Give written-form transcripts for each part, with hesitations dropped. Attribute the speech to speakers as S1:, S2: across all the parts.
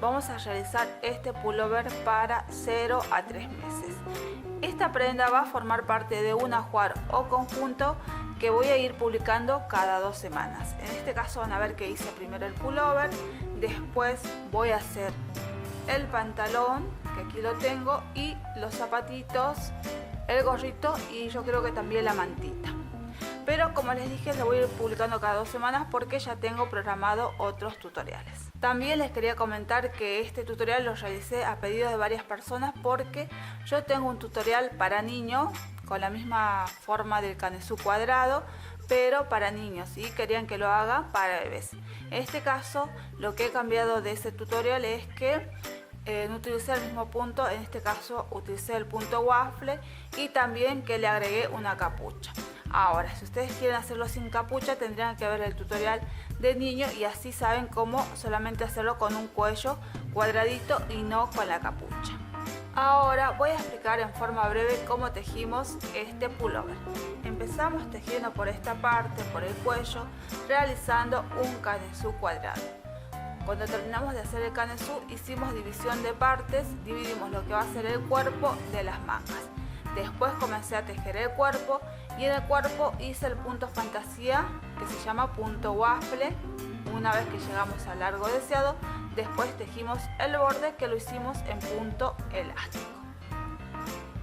S1: vamos a realizar este pullover para 0 a 3 meses. Esta prenda va a formar parte de un ajuar o conjunto que voy a ir publicando cada 2 semanas. En este caso van a ver que hice primero el pullover, después voy a hacer el pantalón, que aquí lo tengo, y los zapatitos, el gorrito y yo creo que también la mantita. Pero como les dije, lo voy a ir publicando cada 2 semanas porque ya tengo programado otros tutoriales. También les quería comentar que este tutorial lo realicé a pedido de varias personas porque yo tengo un tutorial para niños con la misma forma del canesú cuadrado, pero para niños, y querían que lo haga para bebés. En este caso, lo que he cambiado de ese tutorial es que no utilicé el mismo punto, en este caso utilicé el punto waffle y también que le agregué una capucha. Ahora, si ustedes quieren hacerlo sin capucha, tendrían que ver el tutorial de niño y así saben cómo solamente hacerlo con un cuello cuadradito y no con la capucha. Ahora voy a explicar en forma breve cómo tejimos este pullover. Empezamos tejiendo por esta parte, por el cuello, realizando un canesú cuadrado. Cuando terminamos de hacer el canesú, hicimos división de partes, dividimos lo que va a ser el cuerpo de las mangas. Después comencé a tejer el cuerpo y en el cuerpo hice el punto fantasía, que se llama punto waffle. Una vez que llegamos al largo deseado, después tejimos el borde, que lo hicimos en punto elástico.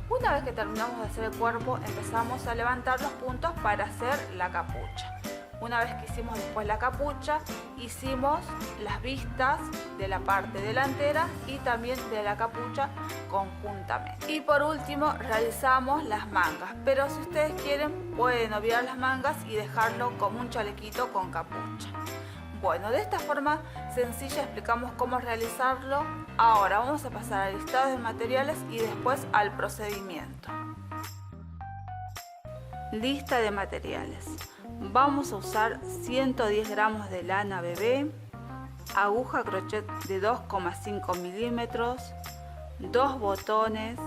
S1: Una vez que terminamos de hacer el cuerpo, empezamos a levantar los puntos para hacer la capucha. Una vez que hicimos después la capucha, hicimos las vistas de la parte delantera y también de la capucha conjuntamente. Y por último realizamos las mangas, pero si ustedes quieren pueden obviar las mangas y dejarlo como un chalequito con capucha. Bueno, de esta forma sencilla explicamos cómo realizarlo. Ahora vamos a pasar al listado de materiales y después al procedimiento. Lista de materiales. Vamos a usar 110 gramos de lana bebé, aguja crochet de 2,5 milímetros, 2 botones,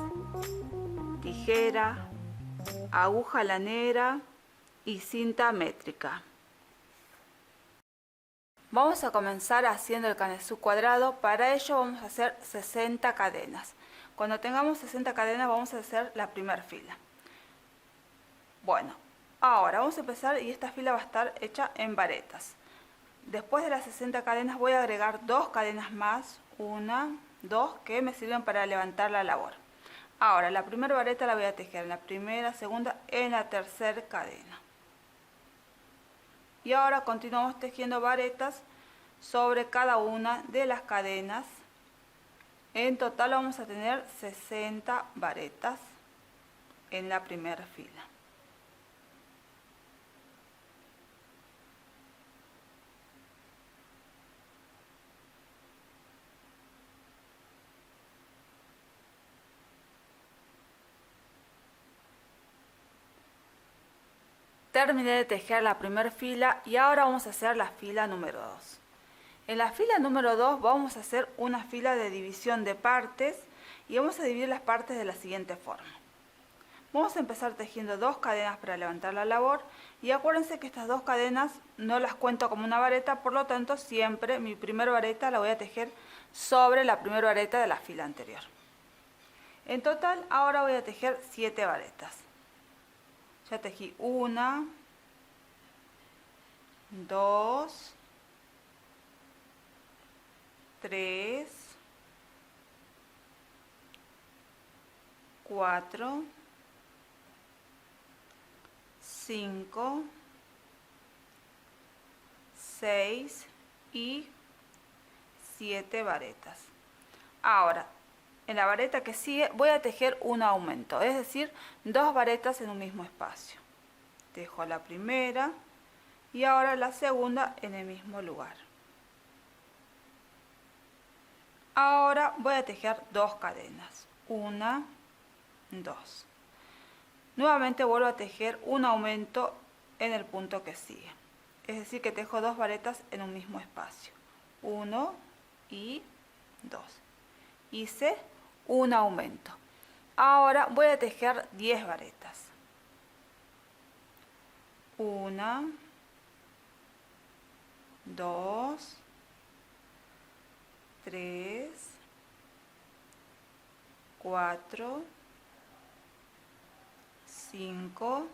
S1: tijera, aguja lanera y cinta métrica. Vamos a comenzar haciendo el canesú cuadrado. Para ello vamos a hacer 60 cadenas. Cuando tengamos 60 cadenas vamos a hacer la primera fila. Bueno, ahora vamos a empezar y esta fila va a estar hecha en varetas. Después de las 60 cadenas voy a agregar 2 cadenas más, 1, 2, que me sirven para levantar la labor. Ahora la primera vareta la voy a tejer en la primera, segunda, en la tercera cadena. Y ahora continuamos tejiendo varetas sobre cada una de las cadenas. En total vamos a tener 60 varetas en la primera fila. Terminé de tejer la primera fila y ahora vamos a hacer la fila número 2. En la fila número 2 vamos a hacer una fila de división de partes y vamos a dividir las partes de la siguiente forma. Vamos a empezar tejiendo 2 cadenas para levantar la labor y acuérdense que estas 2 cadenas no las cuento como una vareta, por lo tanto siempre mi primera vareta la voy a tejer sobre la primera vareta de la fila anterior. En total ahora voy a tejer 7 varetas. Ya tejí 1, 2, 3, 4, 5, 6 y 7 varetas. Ahora, en la vareta que sigue voy a tejer un aumento, es decir, 2 varetas en un mismo espacio. Tejo la primera y ahora la segunda en el mismo lugar. Ahora voy a tejer 2 cadenas, 1, 2. Nuevamente vuelvo a tejer un aumento en el punto que sigue, es decir que tejo 2 varetas en un mismo espacio, 1 y 2. Hice un aumento. Ahora voy a tejer 10 varetas. 1, 2, 3, 4, 5,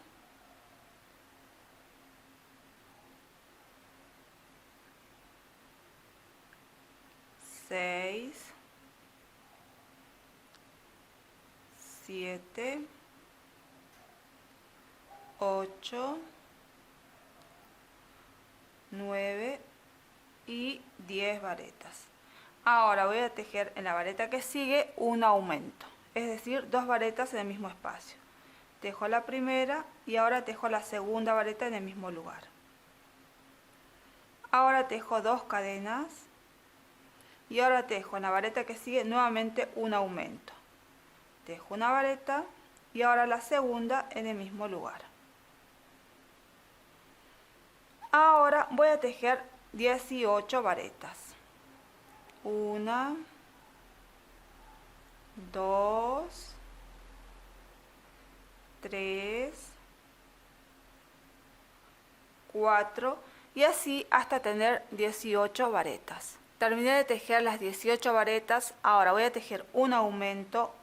S1: 6, 7, 8, 9 y 10 varetas. Ahora voy a tejer en la vareta que sigue un aumento, es decir, 2 varetas en el mismo espacio. Tejo la primera y ahora tejo la segunda vareta en el mismo lugar. Ahora tejo 2 cadenas y ahora tejo en la vareta que sigue nuevamente un aumento. Tejo una vareta y ahora la segunda en el mismo lugar. Ahora voy a tejer 18 varetas. 1, 2, 3, 4 y así hasta tener 18 varetas. Terminé de tejer las 18 varetas, ahora voy a tejer un aumento,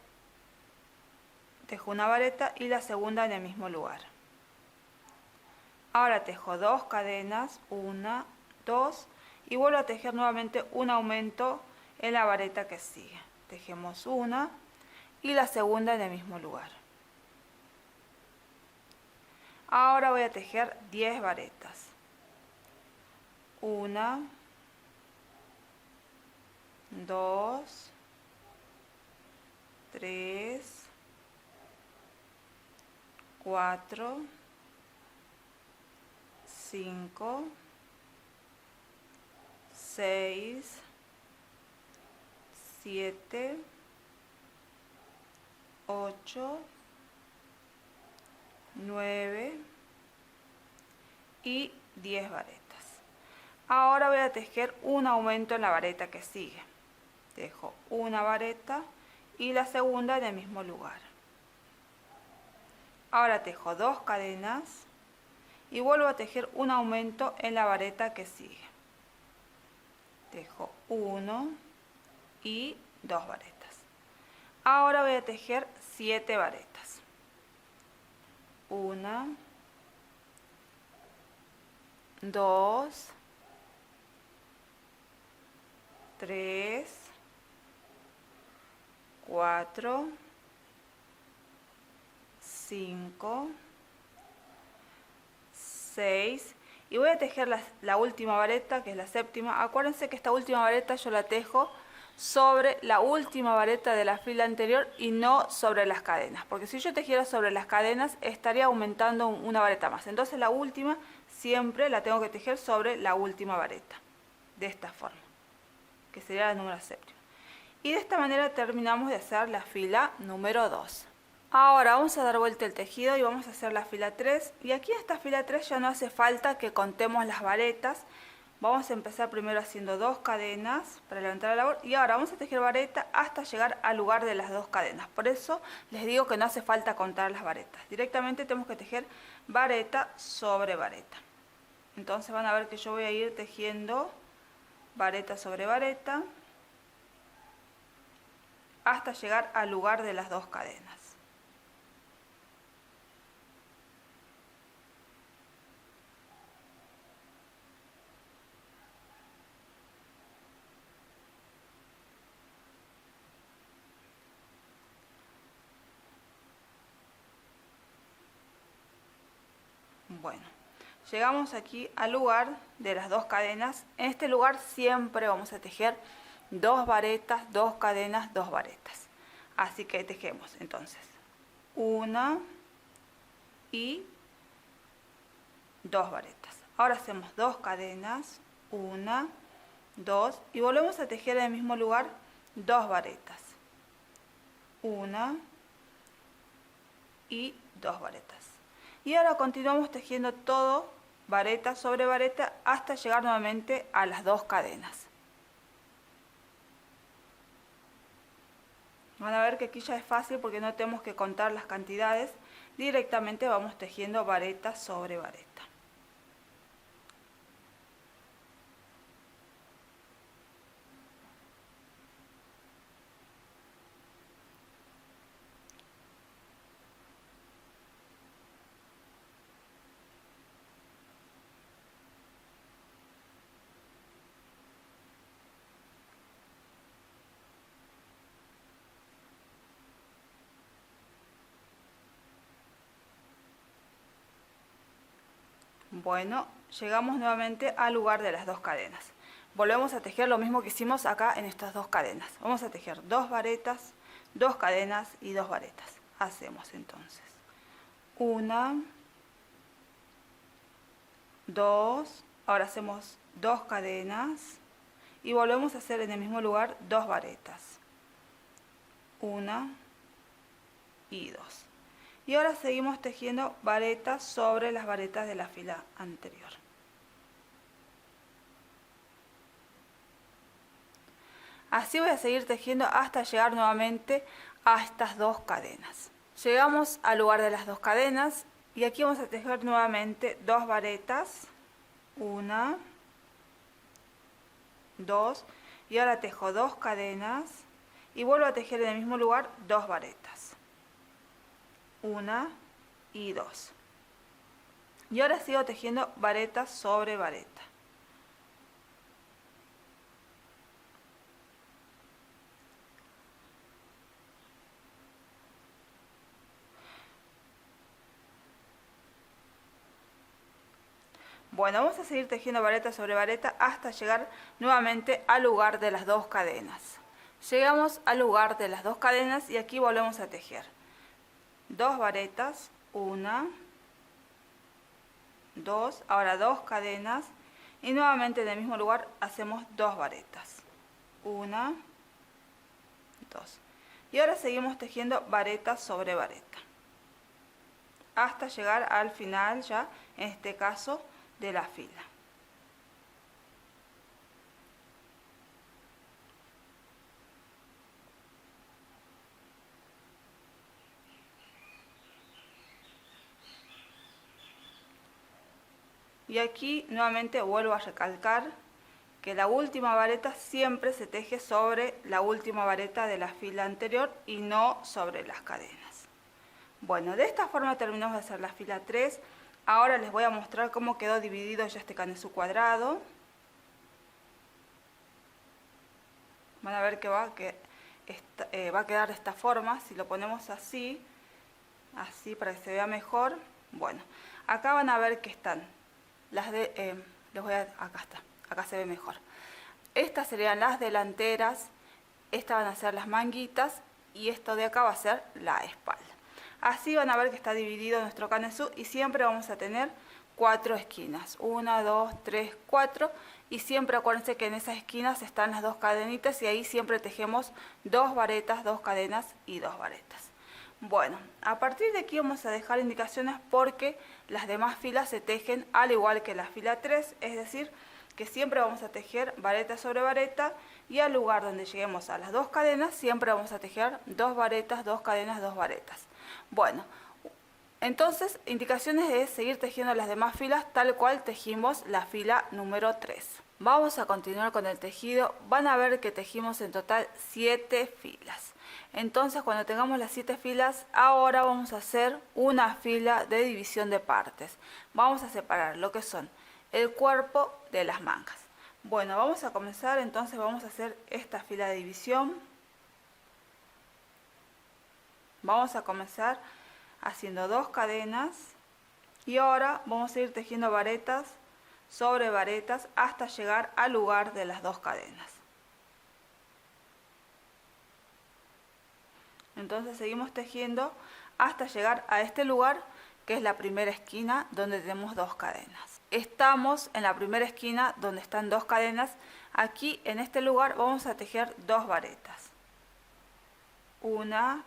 S1: tejo una vareta y la segunda en el mismo lugar. Ahora tejo 2 cadenas, 1, 2 y vuelvo a tejer nuevamente un aumento en la vareta que sigue. Tejemos una y la segunda en el mismo lugar. Ahora voy a tejer 10 varetas. 1, 2, 3, 4, 5, 6, 7, 8, 9 y 10 varetas. Ahora voy a tejer un aumento en la vareta que sigue. Tejo una vareta y la segunda en el mismo lugar. Ahora tejo 2 cadenas y vuelvo a tejer un aumento en la vareta que sigue. Tejo 1 y 2 varetas. Ahora voy a tejer 7 varetas. 1, 2, 3, 4, 5, 6 y voy a tejer la última vareta, que es la séptima. Acuérdense que esta última vareta yo la tejo sobre la última vareta de la fila anterior y no sobre las cadenas, porque si yo tejiera sobre las cadenas estaría aumentando una vareta más. Entonces la última siempre la tengo que tejer sobre la última vareta, de esta forma, que sería la número séptima. Y de esta manera terminamos de hacer la fila número 2. Ahora vamos a dar vuelta el tejido y vamos a hacer la fila 3. Y aquí en esta fila 3 ya no hace falta que contemos las varetas. Vamos a empezar primero haciendo 2 cadenas para levantar la labor. Y ahora vamos a tejer vareta hasta llegar al lugar de las 2 cadenas. Por eso les digo que no hace falta contar las varetas. Directamente tenemos que tejer vareta sobre vareta. Entonces van a ver que yo voy a ir tejiendo vareta sobre vareta hasta llegar al lugar de las 2 cadenas. Bueno, llegamos aquí al lugar de las 2 cadenas. En este lugar siempre vamos a tejer 2 varetas, 2 cadenas, 2 varetas. Así que tejemos entonces una y 2 varetas. Ahora hacemos 2 cadenas, 1, 2 y volvemos a tejer en el mismo lugar 2 varetas. 1 y 2 varetas. Y ahora continuamos tejiendo todo vareta sobre vareta hasta llegar nuevamente a las 2 cadenas. Van a ver que aquí ya es fácil porque no tenemos que contar las cantidades, directamente vamos tejiendo vareta sobre vareta. Bueno, llegamos nuevamente al lugar de las 2 cadenas. Volvemos a tejer lo mismo que hicimos acá en estas 2 cadenas. Vamos a tejer 2 varetas, 2 cadenas y 2 varetas. Hacemos entonces 1, 2, ahora hacemos 2 cadenas y volvemos a hacer en el mismo lugar 2 varetas. 1 y 2. Y ahora seguimos tejiendo varetas sobre las varetas de la fila anterior. Así voy a seguir tejiendo hasta llegar nuevamente a estas 2 cadenas. Llegamos al lugar de las 2 cadenas y aquí vamos a tejer nuevamente 2 varetas. 1, 2 y ahora tejo 2 cadenas y vuelvo a tejer en el mismo lugar 2 varetas. 1 y 2. Y ahora sigo tejiendo varetas sobre vareta. Bueno, vamos a seguir tejiendo vareta sobre vareta hasta llegar nuevamente al lugar de las 2 cadenas. Llegamos al lugar de las 2 cadenas y aquí volvemos a tejer 2 varetas, 1, 2, ahora 2 cadenas y nuevamente en el mismo lugar hacemos 2 varetas, 1, 2. Y ahora seguimos tejiendo vareta sobre vareta hasta llegar al final ya, en este caso, de la fila. Y aquí nuevamente vuelvo a recalcar que la última vareta siempre se teje sobre la última vareta de la fila anterior y no sobre las cadenas. Bueno, de esta forma terminamos de hacer la fila 3. Ahora les voy a mostrar cómo quedó dividido ya este canesú cuadrado. Van a ver que va a quedar de esta forma. Si lo ponemos así para que se vea mejor. Bueno, acá van a ver que están acá está, acá se ve mejor. Estas serían las delanteras, estas van a ser las manguitas y esto de acá va a ser la espalda. Así van a ver que está dividido nuestro canesú y siempre vamos a tener 4 esquinas. 1, 2, 3, 4 y siempre acuérdense que en esas esquinas están las 2 cadenitas y ahí siempre tejemos 2 varetas, 2 cadenas y 2 varetas. Bueno, a partir de aquí vamos a dejar indicaciones porque las demás filas se tejen al igual que la fila 3, es decir, que siempre vamos a tejer vareta sobre vareta y al lugar donde lleguemos a las 2 cadenas siempre vamos a tejer 2 varetas, 2 cadenas, 2 varetas. Bueno, entonces indicaciones de seguir tejiendo las demás filas tal cual tejimos la fila número 3. Vamos a continuar con el tejido, van a ver que tejimos en total 7 filas. Entonces cuando tengamos las 7 filas, ahora vamos a hacer una fila de división de partes. Vamos a separar lo que son el cuerpo de las mangas. Bueno, vamos a comenzar, entonces vamos a hacer esta fila de división. Vamos a comenzar haciendo 2 cadenas y ahora vamos a ir tejiendo varetas sobre varetas hasta llegar al lugar de las 2 cadenas. Entonces seguimos tejiendo hasta llegar a este lugar que es la primera esquina donde tenemos 2 cadenas. Estamos en la primera esquina donde están 2 cadenas. Aquí en este lugar vamos a tejer 2 varetas. 1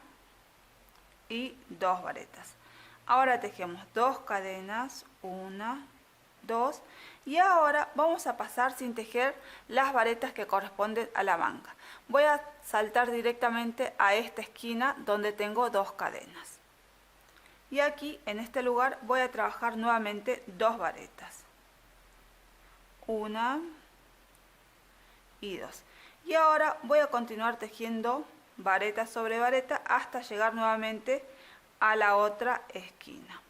S1: y 2 varetas. Ahora tejemos 2 cadenas, 1, 2 y ahora vamos a pasar sin tejer las varetas que corresponden a la manga. Voy a saltar directamente a esta esquina donde tengo 2 cadenas. Y aquí en este lugar voy a trabajar nuevamente 2 varetas. 1 y 2. Y ahora voy a continuar tejiendo vareta sobre vareta hasta llegar nuevamente a la otra esquina,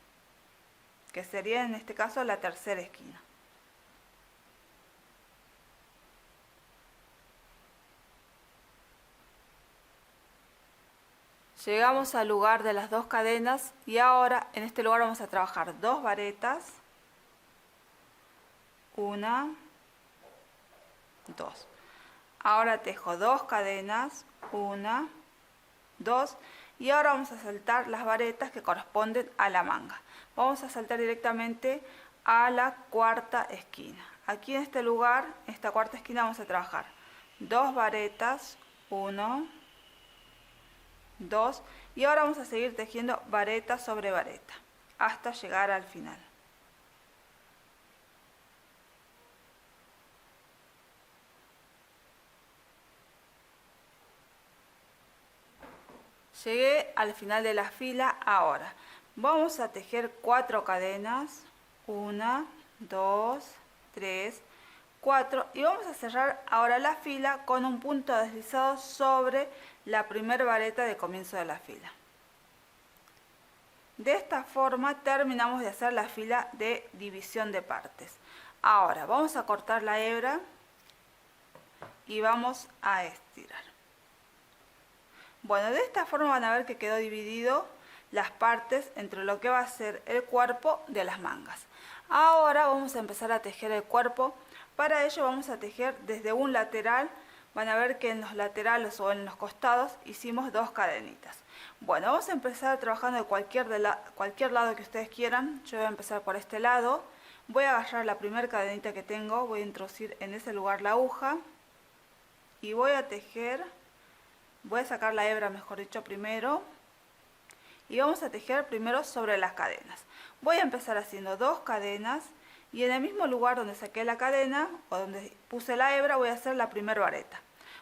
S1: que sería en este caso la tercera esquina. Llegamos al lugar de las 2 cadenas y ahora en este lugar vamos a trabajar 2 varetas 1, 2. Ahora tejo 2 cadenas, 1, 2, y ahora vamos a saltar las varetas que corresponden a la manga. Vamos a saltar directamente a la cuarta esquina. Aquí en este lugar, esta cuarta esquina, vamos a trabajar 2 varetas, 1, 2, y ahora vamos a seguir tejiendo vareta sobre vareta hasta llegar al final. Llegué al final de la fila. Ahora vamos a tejer 4 cadenas, 1, 2, 3, 4, y vamos a cerrar ahora la fila con un punto deslizado sobre la primera vareta de comienzo de la fila. De esta forma terminamos de hacer la fila de división de partes. Ahora vamos a cortar la hebra y vamos a estirar. Bueno, de esta forma van a ver que quedó dividido las partes entre lo que va a ser el cuerpo de las mangas. Ahora vamos a empezar a tejer el cuerpo. Para ello vamos a tejer desde un lateral. Van a ver que en los laterales o en los costados hicimos 2 cadenitas. Bueno, vamos a empezar trabajando de cualquier lado que ustedes quieran. Yo voy a empezar por este lado. Voy a agarrar la primera cadenita que tengo, voy a introducir en ese lugar la aguja y voy a tejer. Voy a sacar la hebra, mejor dicho, primero, y vamos a tejer primero sobre las cadenas. Voy a empezar haciendo 2 cadenas y en el mismo lugar donde saqué la cadena o donde puse la hebra voy a hacer la primera vareta.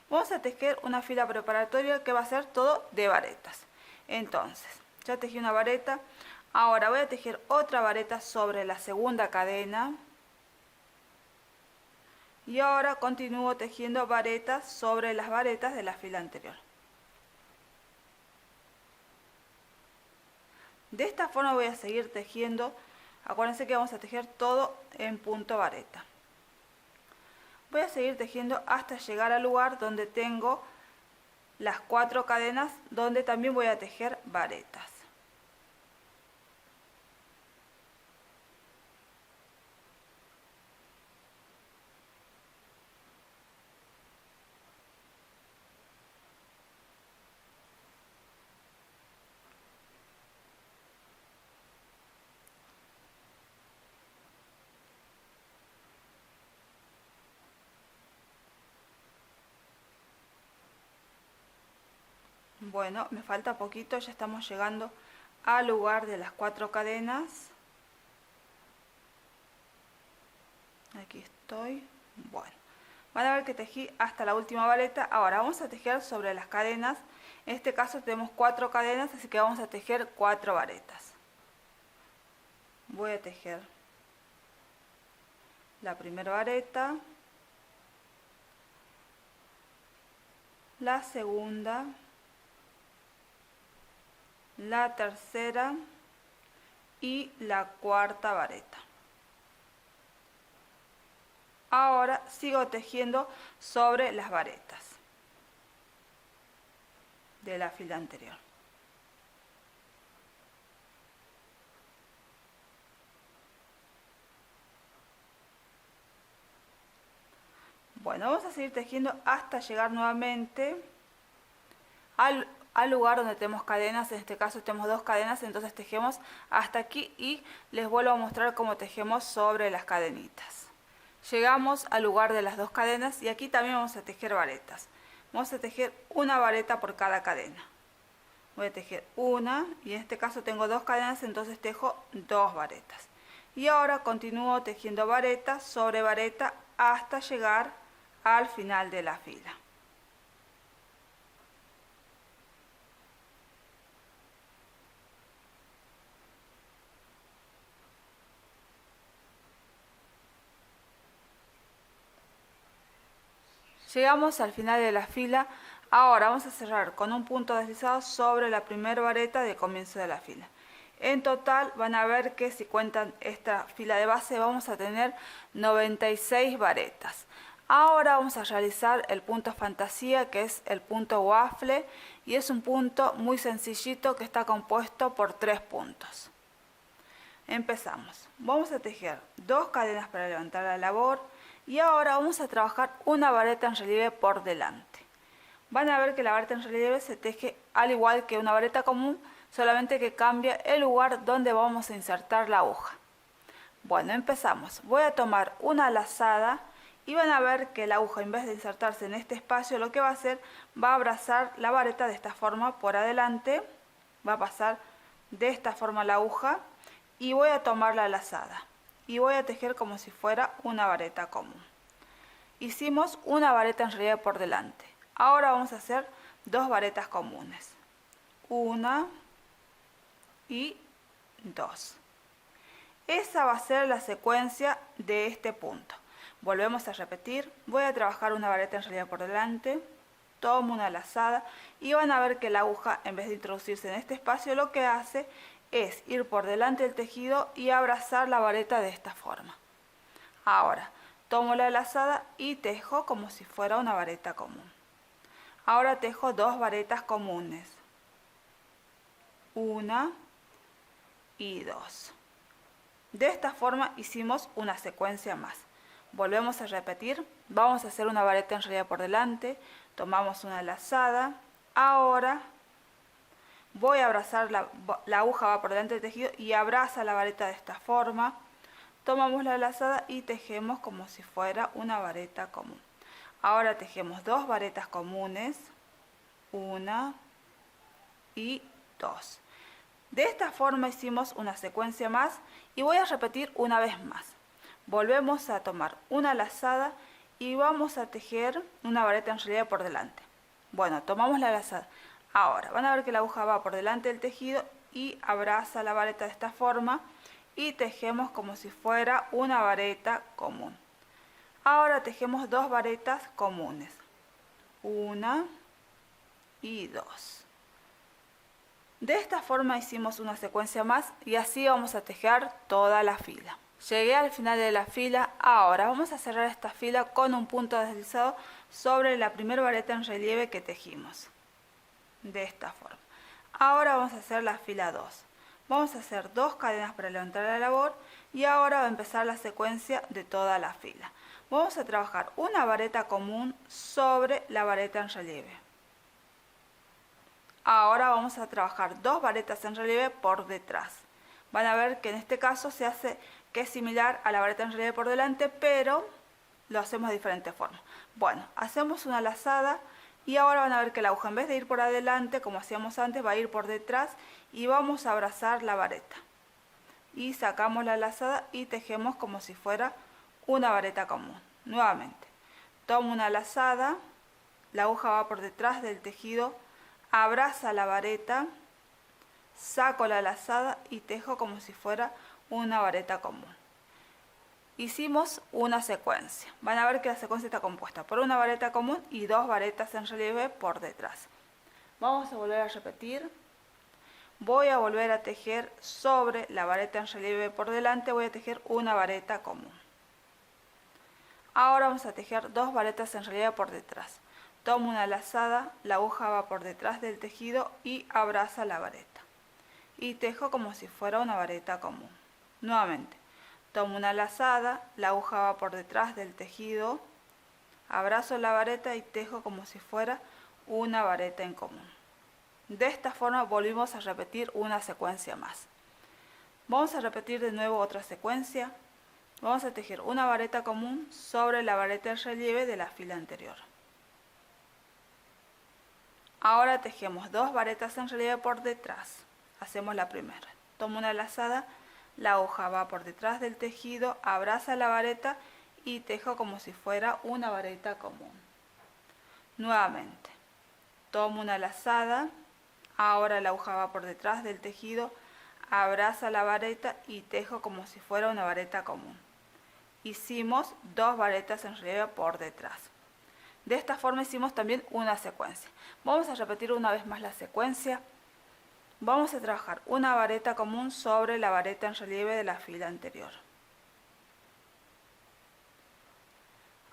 S1: Vamos a tejer una fila preparatoria que va a ser todo de varetas. Entonces, ya tejí una vareta. Ahora voy a tejer otra vareta sobre la segunda cadena. Y ahora continúo tejiendo varetas sobre las varetas de la fila anterior. De esta forma voy a seguir tejiendo. Acuérdense que vamos a tejer todo en punto vareta. Voy a seguir tejiendo hasta llegar al lugar donde tengo las 4 cadenas, donde también voy a tejer varetas. Bueno, me falta poquito, ya estamos llegando al lugar de las 4 cadenas. Aquí estoy. Bueno, van a ver que tejí hasta la última vareta. Ahora vamos a tejer sobre las cadenas. En este caso tenemos 4 cadenas, así que vamos a tejer 4 varetas. Voy a tejer la primera vareta, la segunda, la tercera y la cuarta vareta. Ahora sigo tejiendo sobre las varetas de la fila anterior. Bueno, vamos a seguir tejiendo hasta llegar nuevamente al lugar donde tenemos cadenas. En este caso tenemos 2 cadenas, entonces tejemos hasta aquí y les vuelvo a mostrar cómo tejemos sobre las cadenitas. Llegamos al lugar de las 2 cadenas y aquí también vamos a tejer varetas. Vamos a tejer una vareta por cada cadena. Voy a tejer una y en este caso tengo 2 cadenas, entonces tejo 2 varetas. Y ahora continúo tejiendo vareta sobre vareta hasta llegar al final de la fila. Llegamos al final de la fila. Ahora vamos a cerrar con un punto deslizado sobre la primera vareta de comienzo de la fila. En total van a ver que si cuentan esta fila de base vamos a tener 96 varetas. Ahora vamos a realizar el punto fantasía, que es el punto waffle, y es un punto muy sencillito que está compuesto por 3 puntos. empezamos. Vamos a tejer 2 cadenas para levantar la labor y ahora vamos a trabajar una vareta en relieve por delante. Van a ver que la vareta en relieve se teje al igual que una vareta común, solamente que cambia el lugar donde vamos a insertar la aguja. Bueno, empezamos. Voy a tomar una lazada y van a ver que la aguja, en vez de insertarse en este espacio, lo que va a hacer, va a abrazar la vareta de esta forma por adelante, va a pasar de esta forma la aguja y voy a tomar la lazada y voy a tejer como si fuera una vareta común. Hicimos una vareta en relieve por delante. Ahora vamos a hacer 2 varetas comunes. 1 y 2. Esa va a ser la secuencia de este punto. Volvemos a repetir. Voy a trabajar una vareta en relieve por delante. Tomo una lazada y van a ver que la aguja, en vez de introducirse en este espacio, lo que hace es ir por delante del tejido y abrazar la vareta de esta forma. Ahora, tomo la lazada y tejo como si fuera una vareta común. Ahora tejo 2 varetas comunes. 1 y 2. De esta forma hicimos una secuencia más. Volvemos a repetir. Vamos a hacer una vareta en relieve por delante. Tomamos una lazada. Ahora voy a abrazar la aguja, va por delante del tejido y abraza la vareta de esta forma. Tomamos la lazada y tejemos como si fuera una vareta común. Ahora tejemos 2 varetas comunes. 1 y 2. De esta forma hicimos una secuencia más y voy a repetir una vez más. Volvemos a tomar una lazada y vamos a tejer una vareta en relieve por delante. Bueno, tomamos la lazada. Ahora van a ver que la aguja va por delante del tejido y abraza la vareta de esta forma y tejemos como si fuera una vareta común. Ahora tejemos 2 varetas comunes. 1 y 2. De esta forma hicimos una secuencia más y así vamos a tejer toda la fila. Llegué al final de la fila. Ahora vamos a cerrar esta fila con un punto deslizado sobre la primera vareta en relieve que tejimos. De esta forma. Ahora vamos a hacer la fila 2. Vamos a hacer 2 cadenas para levantar la labor y ahora va a empezar la secuencia de toda la fila. Vamos a trabajar una vareta común sobre la vareta en relieve. Ahora vamos a trabajar 2 varetas en relieve por detrás. Van a ver que en este caso se hace que es similar a la vareta en relieve por delante, pero lo hacemos de diferente forma. Bueno, hacemos una lazada y ahora van a ver que la aguja, en vez de ir por adelante como hacíamos antes, va a ir por detrás y vamos a abrazar la vareta. Y sacamos la lazada y tejemos como si fuera una vareta común. Nuevamente, tomo una lazada, la aguja va por detrás del tejido, abraza la vareta, saco la lazada y tejo como si fuera una vareta común. Hicimos una secuencia. Van a ver que la secuencia está compuesta por una vareta común y 2 varetas en relieve por detrás. Vamos a volver a repetir. Voy a volver a tejer sobre la vareta en relieve por delante, voy a tejer una vareta común. Ahora vamos a tejer 2 varetas en relieve por detrás. Tomo una lazada, la aguja va por detrás del tejido y abraza la vareta. Y tejo como si fuera una vareta común. Nuevamente, tomo una lazada, la aguja va por detrás del tejido, abrazo la vareta y tejo como si fuera una vareta en común. De esta forma volvimos a repetir una secuencia más. Vamos a repetir de nuevo otra secuencia. Vamos a tejer una vareta común sobre la vareta en relieve de la fila anterior. Ahora tejemos 2 varetas en relieve por detrás. Hacemos la primera. Tomo una lazada, la hoja va por detrás del tejido, abraza la vareta y tejo como si fuera una vareta común. Nuevamente, tomo una lazada, ahora la aguja va por detrás del tejido, abraza la vareta y tejo como si fuera una vareta común. Hicimos 2 varetas en relieve por detrás. De esta forma hicimos también una secuencia. Vamos a repetir una vez más la secuencia. Vamos a trabajar una vareta común sobre la vareta en relieve de la fila anterior.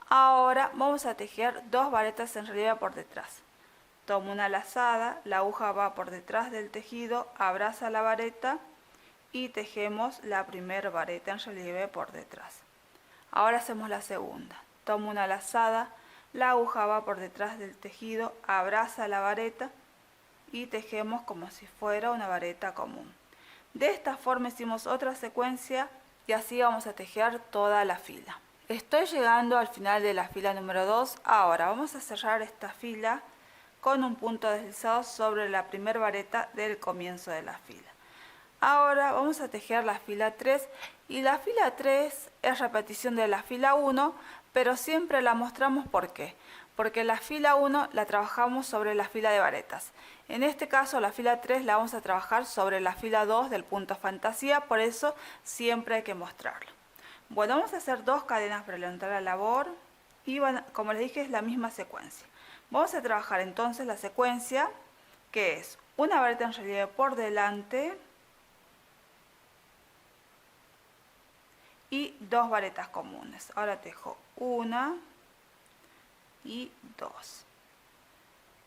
S1: Ahora vamos a tejer 2 varetas en relieve por detrás. Tomo una lazada, la aguja va por detrás del tejido, abraza la vareta y tejemos la primera vareta en relieve por detrás. Ahora hacemos la segunda. Tomo una lazada, la aguja va por detrás del tejido, abraza la vareta y tejemos como si fuera una vareta común. De esta forma hicimos otra secuencia y así vamos a tejer toda la fila. Estoy llegando al final de la fila número 2. Ahora vamos a cerrar esta fila con un punto deslizado sobre la primera vareta del comienzo de la fila. Ahora vamos a tejer la fila 3 y la fila 3 es repetición de la fila 1, pero siempre la mostramos ¿por qué? Porque la fila 1 la trabajamos sobre la fila de varetas. En este caso la fila 3 la vamos a trabajar sobre la fila 2 del punto fantasía, por eso siempre hay que mostrarlo. Bueno, vamos a hacer 2 cadenas para levantar la labor y como les dije es la misma secuencia. Vamos a trabajar entonces la secuencia que es una vareta en relieve por delante y 2 varetas comunes. Ahora tejo 1 y 2.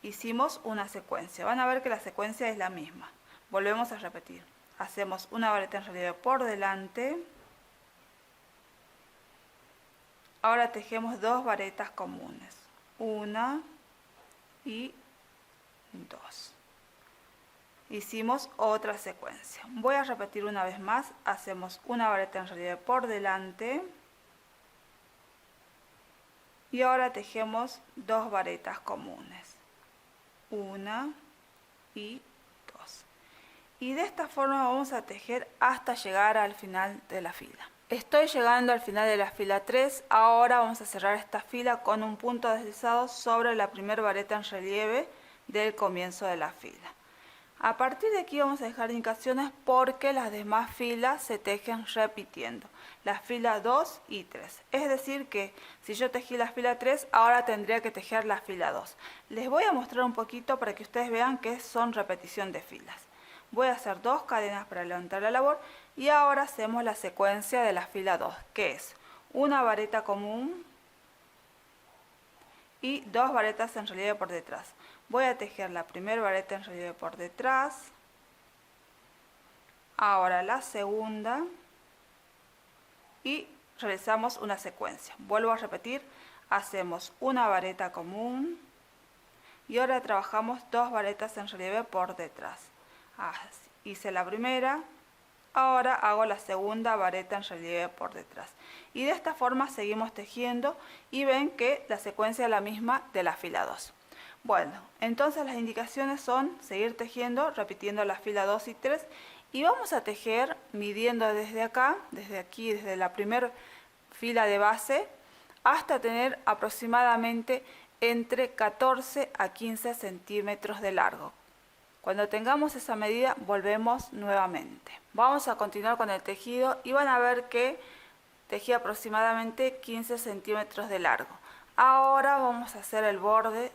S1: Hicimos una secuencia. Van a ver que la secuencia es la misma. Volvemos a repetir. Hacemos una vareta en relieve por delante. Ahora tejemos 2 varetas comunes. 1 y 2. Hicimos otra secuencia. Voy a repetir una vez más. Hacemos una vareta en relieve por delante. Y ahora tejemos 2 varetas comunes. 1 y 2. Y de esta forma vamos a tejer hasta llegar al final de la fila. Estoy llegando al final de la fila 3. Ahora vamos a cerrar esta fila con un punto deslizado sobre la primera vareta en relieve del comienzo de la fila. A partir de aquí vamos a dejar indicaciones porque las demás filas se tejen repitiendo. Las filas 2 y 3. Es decir que si yo tejí la fila 3, ahora tendría que tejer la fila 2. Les voy a mostrar un poquito para que ustedes vean que son repetición de filas. Voy a hacer 2 cadenas para levantar la labor y ahora hacemos la secuencia de la fila 2, que es una vareta común y 2 varetas en relieve por detrás. Voy a tejer la primera vareta en relieve por detrás, ahora la segunda y realizamos una secuencia. Vuelvo a repetir, hacemos una vareta común y ahora trabajamos 2 varetas en relieve por detrás. Hice la primera, ahora hago la segunda vareta en relieve por detrás. Y de esta forma seguimos tejiendo y ven que la secuencia es la misma de la fila 2. Bueno, entonces las indicaciones son seguir tejiendo, repitiendo la fila 2 y 3 y vamos a tejer midiendo desde acá, desde aquí, desde la primera fila de base hasta tener aproximadamente entre 14 a 15 centímetros de largo. Cuando tengamos esa medida volvemos nuevamente. Vamos a continuar con el tejido y van a ver que tejí aproximadamente 15 centímetros de largo. Ahora vamos a hacer el borde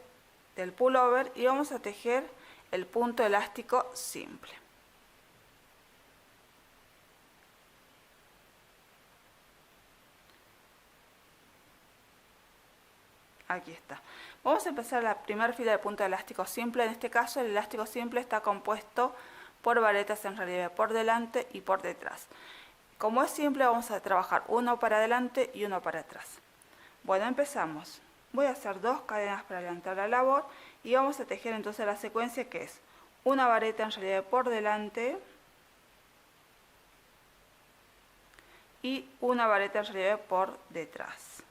S1: del pullover y vamos a tejer el punto elástico simple. Aquí está. Vamos a empezar la primera fila de punto elástico simple. En este caso el elástico simple está compuesto por varetas en relieve por delante y por detrás. Como es simple vamos a trabajar uno para adelante y uno para atrás. Bueno, empezamos. Voy a hacer 2 cadenas para levantar la labor y vamos a tejer entonces la secuencia que es una vareta en relieve por delante y una vareta en relieve por detrás.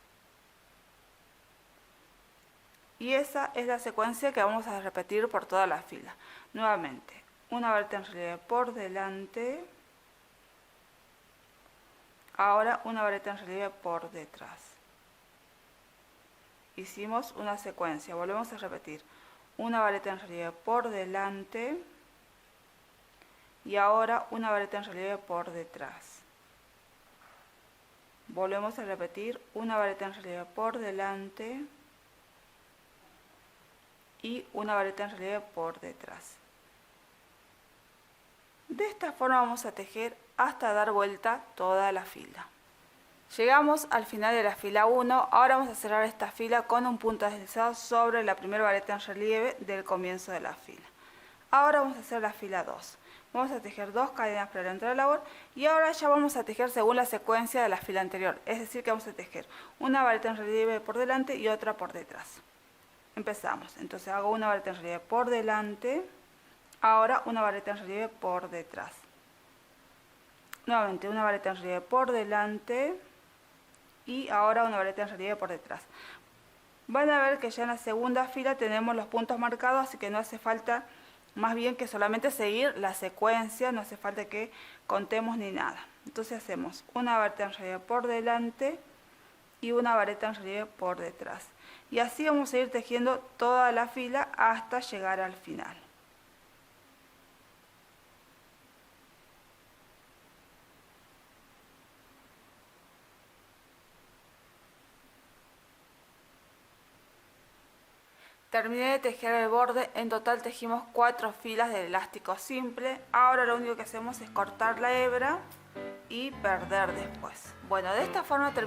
S1: Y esa es la secuencia que vamos a repetir por toda la fila. Nuevamente, una vareta en relieve por delante, ahora una vareta en relieve por detrás. Hicimos una secuencia, volvemos a repetir. Una vareta en relieve por delante y ahora una vareta en relieve por detrás. Volvemos a repetir, una vareta en relieve por delante y una vareta en relieve por detrás. De esta forma vamos a tejer hasta dar vuelta toda la fila. Llegamos al final de la fila 1, ahora vamos a cerrar esta fila con un punto deslizado sobre la primera vareta en relieve del comienzo de la fila. Ahora vamos a hacer la fila 2. Vamos a tejer 2 cadenas para la entrada de labor y ahora ya vamos a tejer según la secuencia de la fila anterior. Es decir que vamos a tejer una vareta en relieve por delante y otra por detrás. Empezamos. Entonces hago una vareta en relieve por delante, ahora una vareta en relieve por detrás. Nuevamente una vareta en relieve por delante y ahora una vareta en relieve por detrás. Van a ver que ya en la segunda fila tenemos los puntos marcados, así que no hace falta más bien que solamente seguir la secuencia, no hace falta que contemos ni nada. Entonces hacemos una vareta en relieve por delante y una vareta en relieve por detrás. Y así vamos a ir tejiendo toda la fila hasta llegar al final. Terminé de tejer el borde, en total tejimos 4 filas de elástico simple. Ahora lo único que hacemos es cortar la hebra y perder después. Bueno, de esta forma terminamos.